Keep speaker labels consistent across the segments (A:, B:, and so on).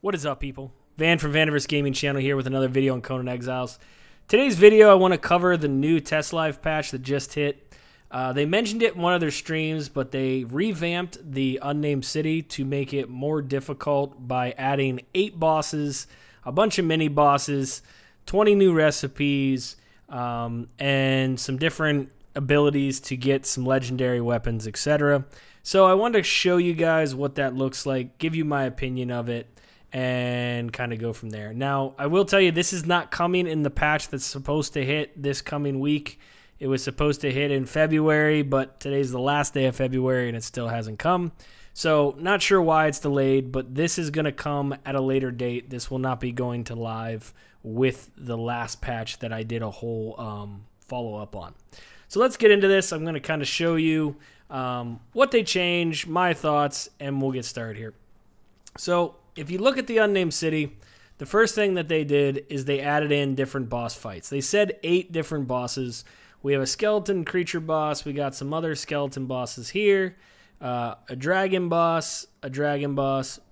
A: What is up, people? Van from Vaniverse Gaming Channel here with another video on Conan Exiles. Today's video, I want to cover the new testlive patch that just hit. They mentioned it in one of their streams, but they revamped the Unnamed City to make it more difficult by adding 8 bosses, a bunch of mini bosses, 20 new recipes, and some different abilities to get some legendary weapons, etc. So I wanted to show you guys what that looks like, give you my opinion of it, and kind of go from there. Now, I will tell you, this is not coming in the patch that's supposed to hit this coming week. It was supposed to hit in February, but today's the last day of February, and it still hasn't come. So, not sure why it's delayed, but this is going to come at a later date. This will not be going to live with the last patch that I did a whole follow-up on. So, let's get into this. I'm going to kind of show you what they changed, my thoughts, and we'll get started here. So, if you look at the Unnamed City, the first thing that they did is they added in different boss fights. They said 8 different bosses. We have a skeleton creature boss. We got some other skeleton bosses here. A dragon boss,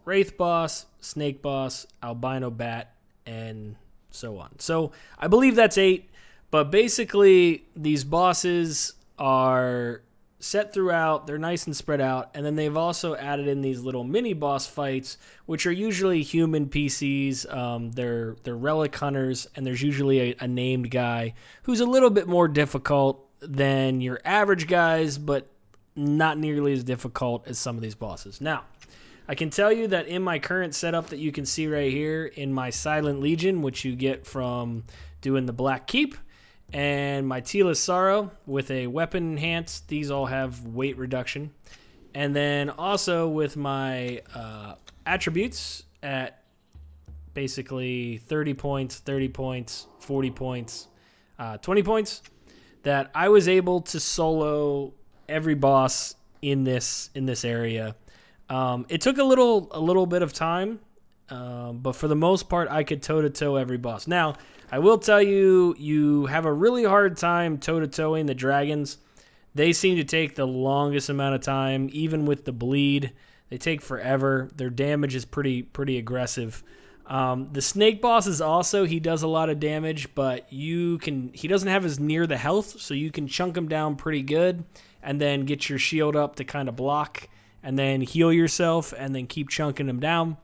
A: Wraith Boss, Snake Boss, Albino Bat, and so on. So I believe that's 8, but basically these bosses are set throughout, they're nice and spread out, and then they've also added in these little mini boss fights, which are usually human PCs. They're relic hunters, and there's usually a named guy who's a little bit more difficult than your average guys, but not nearly as difficult as some of these bosses. Now, I can tell you that in my current setup that you can see right here in my Silent Legion, which you get from doing the Black Keep, and my Tila's Sorrow with a weapon enhance, these all have weight reduction. And then also with my attributes at basically 30 points, 30 points, 40 points, 20 points, that I was able to solo every boss in this area. It took a little bit of time, but for the most part, I could toe-to-toe every boss. Now, I will tell you, you have a really hard time toe-to-toeing the dragons. They seem to take the longest amount of time, even with the bleed. They take forever. Their damage is pretty aggressive. The snake boss is also, he does a lot of damage, but he doesn't have as near the health, so you can chunk him down pretty good, and then get your shield up to kind of block, and then heal yourself, and then keep chunking him down.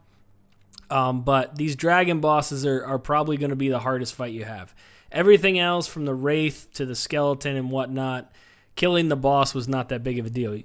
A: But these dragon bosses are probably going to be the hardest fight you have. Everything else, from the Wraith to the skeleton and whatnot, killing the boss was not that big of a deal.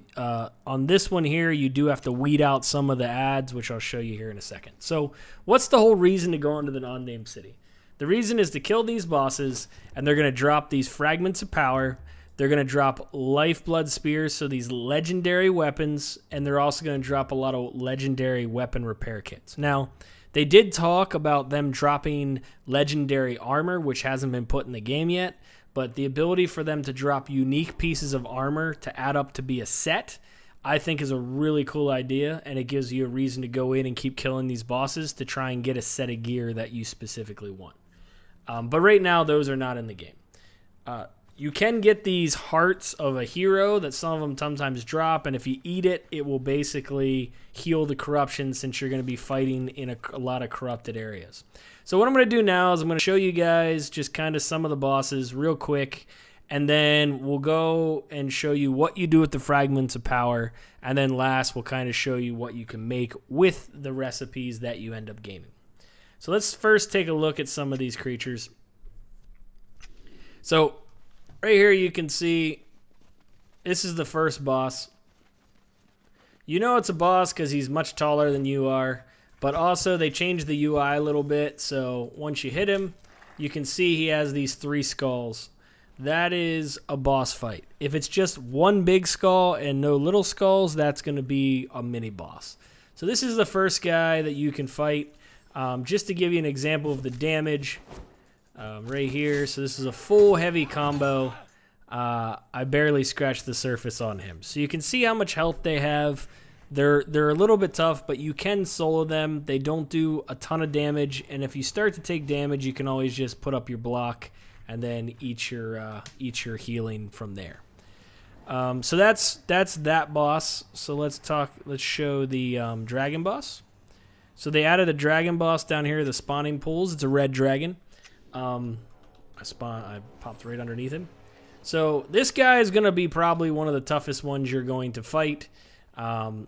A: On this one here, you do have to weed out some of the ads, which I'll show you here in a second. So what's the whole reason to go into the Unnamed City? The reason is to kill these bosses, and they're going to drop these Fragments of Power. They're going to drop Lifeblood Spears, so these legendary weapons, and they're also going to drop a lot of legendary weapon repair kits. Now, they did talk about them dropping legendary armor, which hasn't been put in the game yet, but the ability for them to drop unique pieces of armor to add up to be a set, I think is a really cool idea, and it gives you a reason to go in and keep killing these bosses to try and get a set of gear that you specifically want. But right now, those are not in the game. You can get these hearts of a hero that some of them sometimes drop, and if you eat it, it will basically heal the corruption since you're going to be fighting in a lot of corrupted areas. So what I'm going to do now is I'm going to show you guys just kind of some of the bosses real quick, and then we'll go and show you what you do with the Fragments of Power, and then last we'll kind of show you what you can make with the recipes that you end up gaining. So let's first take a look at some of these creatures. So right here you can see this is the first boss. You know it's a boss because he's much taller than you are, but also they changed the UI a little bit, so once you hit him, you can see he has these 3 skulls. That is a boss fight. If it's just one big skull and no little skulls, that's going to be a mini boss. So this is the first guy that you can fight. Just to give you an example of the damage, right here. So this is a full heavy combo. I barely scratched the surface on him. So you can see how much health they have. They're a little bit tough, but you can solo them. They don't do a ton of damage, and if you start to take damage, you can always just put up your block and then eat your healing from there. So that's that boss. So let's show the dragon boss. So they added a dragon boss down here, the spawning pools. It's a red dragon. I popped right underneath him. So this guy is going to be probably one of the toughest ones you're going to fight.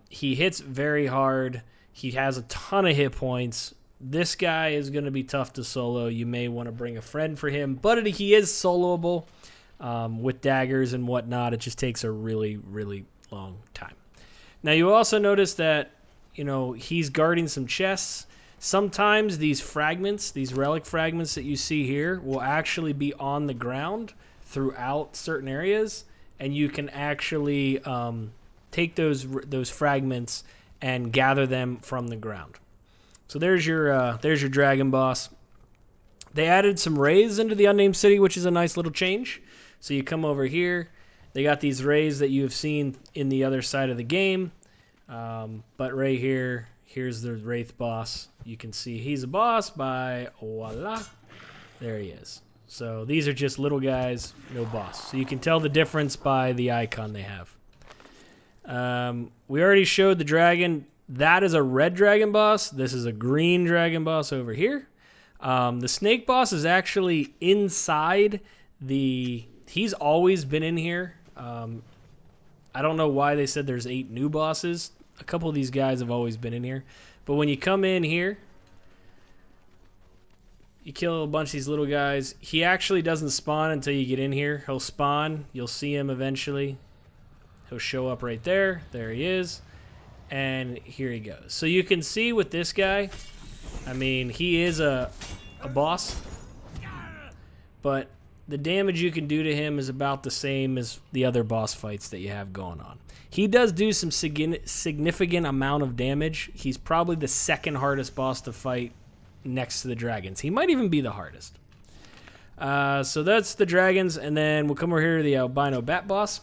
A: He hits very hard. He has a ton of hit points. This guy is going to be tough to solo. You may want to bring a friend for him, but he is soloable with daggers and whatnot. It just takes a really, really long time. Now you also notice that, you know, he's guarding some chests. Sometimes these fragments, these relic fragments that you see here, will actually be on the ground throughout certain areas, and you can actually take those fragments and gather them from the ground. So there's your dragon boss. They added some wraiths into the Unnamed City, which is a nice little change. So you come over here. They got these wraiths that you have seen in the other side of the game. But right here, here's the Wraith Boss. You can see he's a boss by voila. There he is. So these are just little guys, no boss. So you can tell the difference by the icon they have. We already showed the dragon. That is a red dragon boss. This is a green dragon boss over here. The snake boss is actually inside the... He's always been in here. I don't know why they said there's 8 new bosses. A couple of these guys have always been in here. But when you come in here, you kill a bunch of these little guys. He actually doesn't spawn until you get in here. He'll spawn. You'll see him eventually. He'll show up right there. There he is. And here he goes. So you can see with this guy, I mean, he is a boss. But the damage you can do to him is about the same as the other boss fights that you have going on. He does do some significant amount of damage. He's probably the second hardest boss to fight next to the dragons. He might even be the hardest. So that's the dragons, and then we'll come over here to the Albino Bat Boss.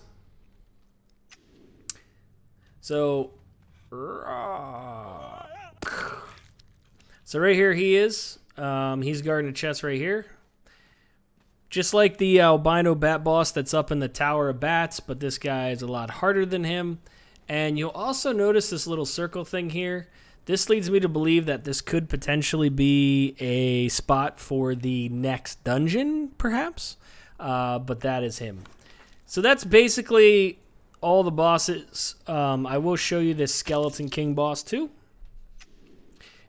A: So right here he is. He's guarding a chest right here. Just like the Albino Bat Boss that's up in the Tower of Bats, but this guy is a lot harder than him. And you'll also notice this little circle thing here. This leads me to believe that this could potentially be a spot for the next dungeon, perhaps. But that is him. So that's basically all the bosses. I will show you this Skeleton King boss too.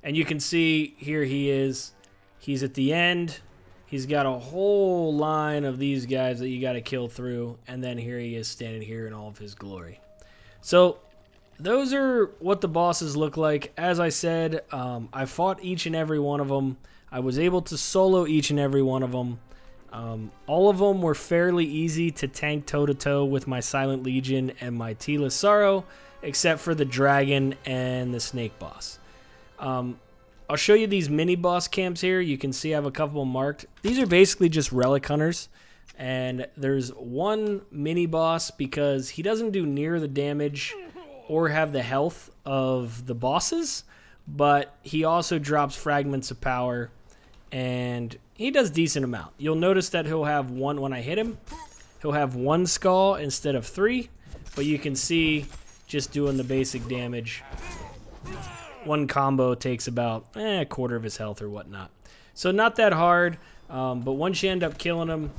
A: And you can see here he is. He's at the end. He's got a whole line of these guys that you got to kill through. And then here he is standing here in all of his glory. So those are what the bosses look like. As I said, I fought each and every one of them. I was able to solo each and every one of them. All of them were fairly easy to tank toe-to-toe with my Silent Legion and my Tila Sorrow, except for the Dragon and the Snake Boss. I'll show you these mini boss camps here. You can see I have a couple marked. These are basically just relic hunters. And there's one mini boss because he doesn't do near the damage or have the health of the bosses, but he also drops Fragments of Power, and he does decent amount. You'll notice that he'll have one, when I hit him, he'll have 1 skull instead of 3, but you can see just doing the basic damage. One combo takes about a quarter of his health or whatnot. So not that hard, but once you end up killing him,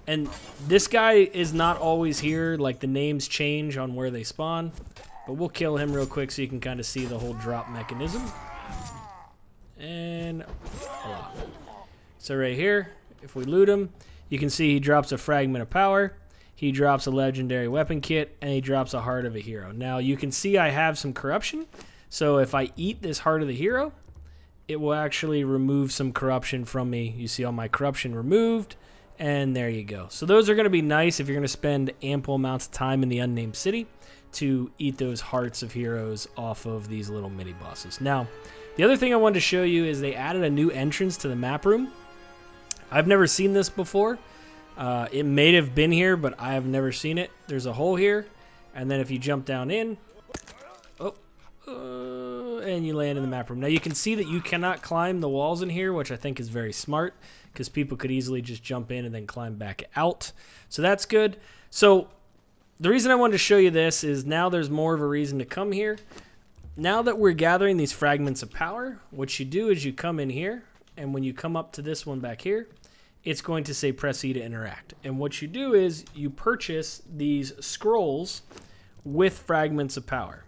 A: and this guy is not always here, like the names change on where they spawn, but we'll kill him real quick so you can kind of see the whole drop mechanism. And voila. So right here, if we loot him, you can see he drops a Fragment of Power, he drops a Legendary Weapon Kit, and he drops a Heart of a Hero. Now you can see I have some corruption. So if I eat this Heart of the Hero, it will actually remove some corruption from me. You see all my corruption removed, and there you go. So those are going to be nice if you're going to spend ample amounts of time in the Unnamed City to eat those Hearts of Heroes off of these little mini bosses. Now, the other thing I wanted to show you is they added a new entrance to the map room. I've never seen this before. It may have been here, but I have never seen it. There's a hole here, and then if you jump down in, and you land in the map room. Now you can see that you cannot climb the walls in here, which I think is very smart because people could easily just jump in and then climb back out. So that's good. So the reason I wanted to show you this is now there's more of a reason to come here. now that we're gathering these fragments of power, what you do is you come in here, and when you come up to this one back here, it's going to say press E to interact. And what you do is you purchase these scrolls with fragments of power.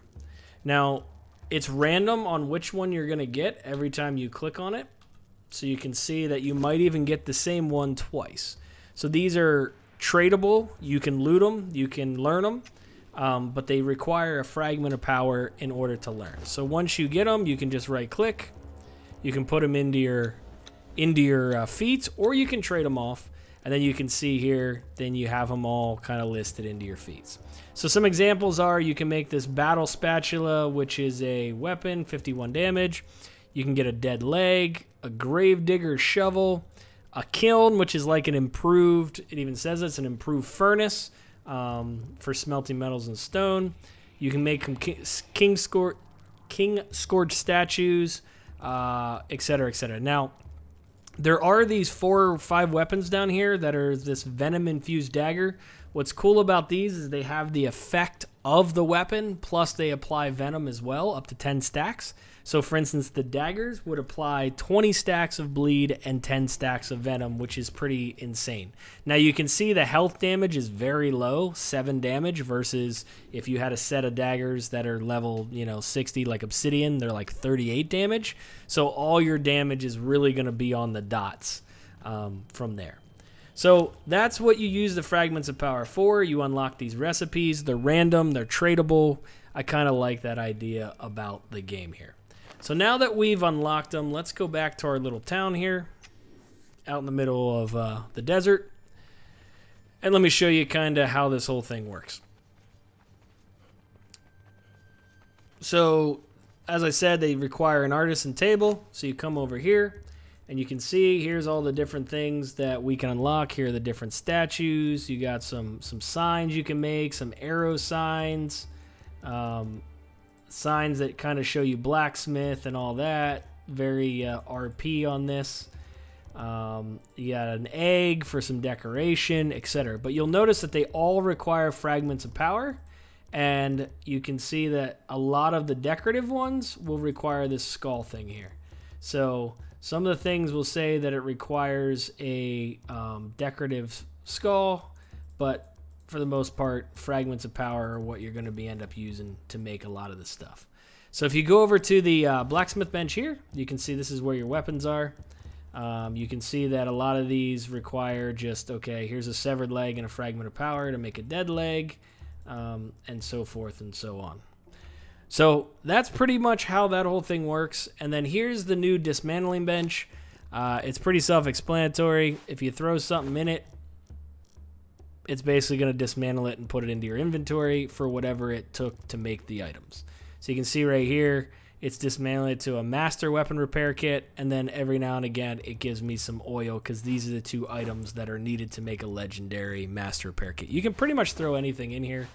A: Now, it's random on which one you're going to get every time you click on it. So you can see that you might even get the same one twice. So these are tradable. You can loot them. You can learn them. But they require a fragment of power in order to learn. So once you get them, you can just right click. You can put them into your feats, or you can trade them off. And then you can see here, then you have them all kind of listed into your feats. So some examples are, you can make this battle spatula, which is a weapon, 51 damage. You can get a dead leg, a gravedigger shovel, a kiln, which is like an improved, it even says it's an improved furnace for smelting metals and stone. You can make king scourge statues, etc., etc. Now, there are these 4 or 5 weapons down here that are this venom-infused dagger. What's cool about these is they have the effect of the weapon, plus they apply venom as well, up to 10 stacks. So, for instance, the daggers would apply 20 stacks of bleed and 10 stacks of venom, which is pretty insane. Now, you can see the health damage is very low, 7 damage, versus if you had a set of daggers that are level, 60, like Obsidian, they're like 38 damage. So, all your damage is really going to be on the dots from there. So that's what you use the Fragments of Power for. You unlock these recipes. They're random. They're tradable. I kind of like that idea about the game here. So now that we've unlocked them, let's go back to our little town here out in the middle of the desert. And let me show you kind of how this whole thing works. So, as I said, they require an Artisan Table. So you come over here. And you can see, here's all the different things that we can unlock. Here are the different statues. You got some signs you can make, some arrow signs, signs that kind of show you blacksmith and all that. Very RP on this. You got an egg for some decoration, etc. But you'll notice that they all require fragments of power. And you can see that a lot of the decorative ones will require this skull thing here. So some of the things will say that it requires a decorative skull, but for the most part, fragments of power are what you're going to end up using to make a lot of this stuff. So if you go over to the blacksmith bench here, you can see this is where your weapons are. You can see that a lot of these require just, okay, here's a severed leg and a fragment of power to make a dead leg, and so forth and so on. So that's pretty much how that whole thing works. And then here's the new Dismantling Bench. It's pretty self-explanatory. If you throw something in it, it's basically going to dismantle it and put it into your inventory for whatever it took to make the items. So you can see right here, it's dismantling it to a master weapon repair kit, and then every now and again, it gives me some oil, because these are the 2 items that are needed to make a legendary master repair kit. You can pretty much throw anything in here,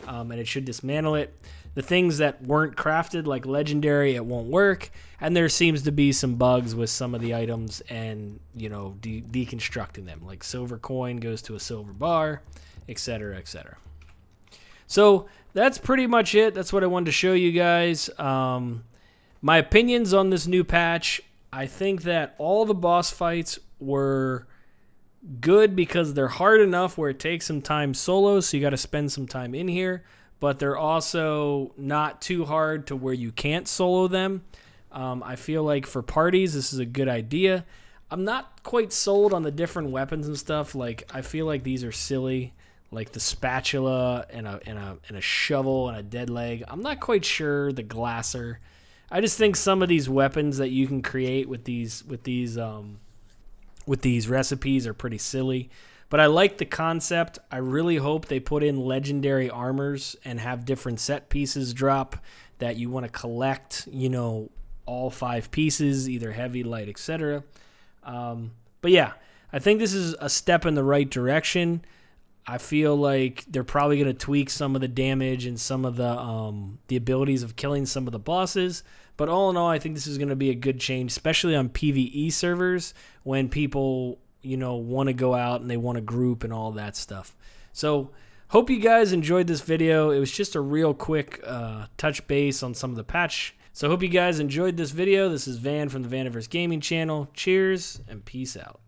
A: and it should dismantle it. The things that weren't crafted, like legendary, it won't work, and there seems to be some bugs with some of the items and, deconstructing them, like silver coin goes to a silver bar, etc., etc. So that's pretty much it. That's what I wanted to show you guys. My opinions on this new patch, I think that all the boss fights were good because they're hard enough where it takes some time solo, so you got to spend some time in here, but they're also not too hard to where you can't solo them. I feel like for parties, this is a good idea. I'm not quite sold on the different weapons and stuff. Like, I feel like these are silly, like the spatula and a shovel and a dead leg. I'm not quite sure the glasser. I just think some of these weapons that you can create with these recipes are pretty silly. But I like the concept. I really hope they put in legendary armors and have different set pieces drop that you want to collect, all 5 pieces, either heavy, light, etc. But yeah, I think this is a step in the right direction. I feel like they're probably going to tweak some of the damage and some of the abilities of killing some of the bosses. But all in all, I think this is going to be a good change, especially on PvE servers when people want to go out and they want to group and all that stuff. So Hope you guys enjoyed this video. It was just a real quick touch base on some of the patch. So hope you guys enjoyed this video. This is Van from the Vaniverse Gaming Channel. Cheers and peace out.